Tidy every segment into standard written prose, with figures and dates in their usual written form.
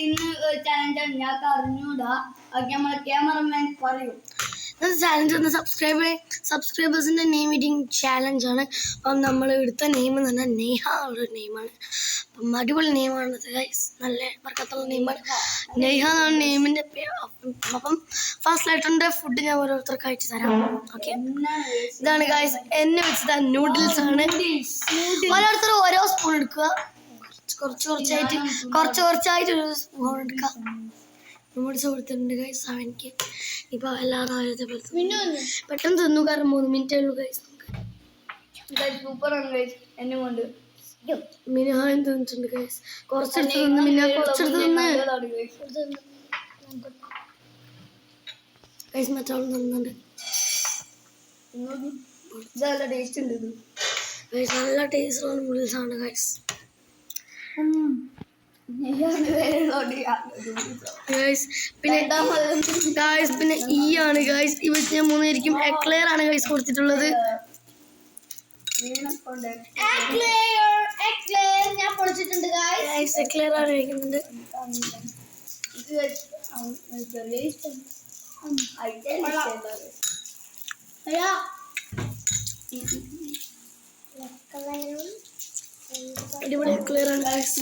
ഇന്ന് ചാലഞ്ചാണ് ഞാൻ അറിഞ്ഞൂടാ. അത് നമ്മളെ ക്യാമറമാൻ പറയും. ചാലഞ്ച് ഒന്ന് സബ്സ്ക്രൈബേഴ്സിൻ്റെ നെയിം ഇടിങ് ചാലഞ്ചാണ്. അപ്പം നമ്മൾ എടുത്ത നെയിം എന്ന് പറഞ്ഞാൽ നേഹ ഒരു നെയിമാണ്. അപ്പം അടിപൊളി നെയിമാണ് ഗൈസ്, നല്ല വർക്കത്തുള്ള നെയിമാണ്. നേഹ എന്നാണ് നെയിമിൻ്റെ പേര്. അപ്പം ഫസ്റ്റ് ലെറ്ററിൻ്റെ ഫുഡ് ഞാൻ ഓരോരുത്തർക്ക് അയച്ചു തരാം. ഓക്കെ, ഇതാണ് ഗൈസ് എന്നെ വെച്ചത് നൂഡിൽസ് ആണ്. ഓരോരുത്തർ ഓരോ സ്പൂൺ എടുക്കുക, കുറച്ചായിട്ട് ഒരു സ്പൂൺ എടുക്കുക. നൂഡിൽസ് കൊടുത്തിട്ടുണ്ട് ഗൈസ് അവനിക്ക്. ഇപ്പോൾ എല്ലാവരും ആദ്യത്തെ പെട്ടെന്ന് തിന്നു, കാരണം 3 മിനിറ്റേ ഉള്ളൂ ഗൈസ്. സൂപ്പറാണ് ഗൈസ്. എന്നെ കൊണ്ട് മിനിഹായും തിന്നിട്ടുണ്ട് ഗൈസ്. കുറച്ചെടുത്ത് തിന്ന്, പിന്നെ കുറച്ചെടുത്ത് തിന്ന് ഗൈസ്. മറ്റോളം തിന്നുന്നുണ്ട്. നല്ല ടേസ്റ്റ് ഉണ്ട് ഗൈസ്, നല്ല ടേസ്റ്റുള്ള നൂഡിൽസ് ആണ് ഗൈസ്. പിന്നെ ഈ ആണ് ഗൈസ്, ഈ വെച്ച് ഞാൻ 3 പേർക്കും എക്ലെയർ ആണ് ഗൈസ് കൊടുത്തിട്ടുള്ളത്. ഞാൻ പൊളിച്ചിട്ടുണ്ട് ഗൈസ്. എക്ലെയർ ആണ് കഴിക്കുന്നുണ്ട്. അടിപൊളി എക്ലെയർ ആണ് ഗൈസ്.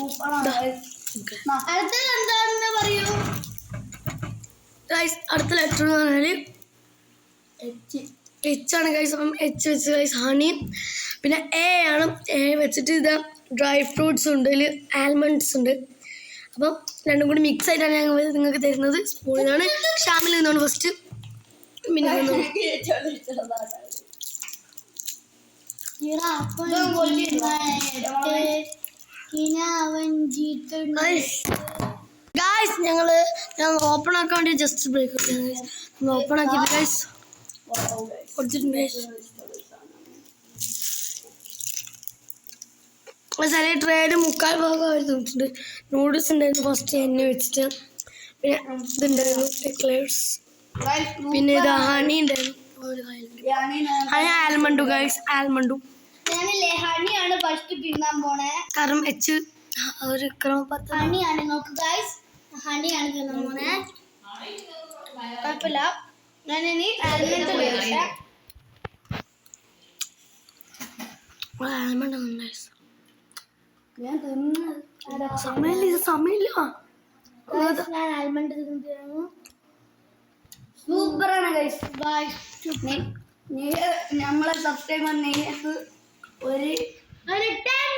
എന്താണെന്ന് പറയൂ ഗൈസ്. അടുത്ത ലെറ്റർ എന്ന് പറഞ്ഞാൽ എച്ച് ആണ് ഗൈസ്. അപ്പം എച്ച് വെച്ച് ഗൈസ് ഹണി. പിന്നെ എ ആണ്. എ വെച്ചിട്ട് ഇത് ഡ്രൈ ഫ്രൂട്ട്സ് ഉണ്ട്, ഇതിൽ ആൽമണ്ട്സ് ഉണ്ട്. അപ്പം രണ്ടും കൂടി മിക്സ് ആയിട്ടാണ് ഞങ്ങൾ നിങ്ങൾക്ക് തരുന്നത്. സ്പൂണിലാണ് ഷാമിൽ നിന്നാണ് ഫസ്റ്റ്. പിന്നെ ഗൈസ് ഞങ്ങൾ ഓപ്പൺ ആക്കാൻ വേണ്ടി ജസ്റ്റ് ബ്രേക്ക് നമ്മൾ ഓപ്പൺ ആക്കിയിട്ട് ഗൈസ് കൊടുത്തിട്ടുണ്ട് ഗൈസ്. ചില ട്രേഡ് 3/4 ഭാഗം തിന്നിട്ടുണ്ട്. നൂഡിൽസ് ഉണ്ടായിരുന്നു ഫസ്റ്റ് എണ്ണ വെച്ചിട്ട്. പിന്നെ ഇതുണ്ടായിരുന്നു എക്ലേഴ്സ്. പിന്നെ ഇത് ഹണി ഉണ്ടായിരുന്നു. Honey almond guys, almond. ഹണിയാണ് ഫസ്റ്റ് തിന്നാൻ പോണേ, കാരണം എച്ച് ഒരു ക്രമപ്പത്ത് ഹണിയാണ്. നോക്ക് ഗൈസ്, ഹണിയാണ് തിന്നാൻ പോണേ. കുഴപ്പമില്ല. ഞാനിനി ആൽമണ്ട് ആൽമണ്ട് ഗൈസ്. ഞാൻ തിന്നു സമയമില്ല. ഞാൻ ആൽമണ്ട് തിന്നു. സൂപ്പറാണ് ഗൈസ്. നമ്മളെ സബ്സ്ക്രൈബർ നെയ്യക്ക് ഒരു 10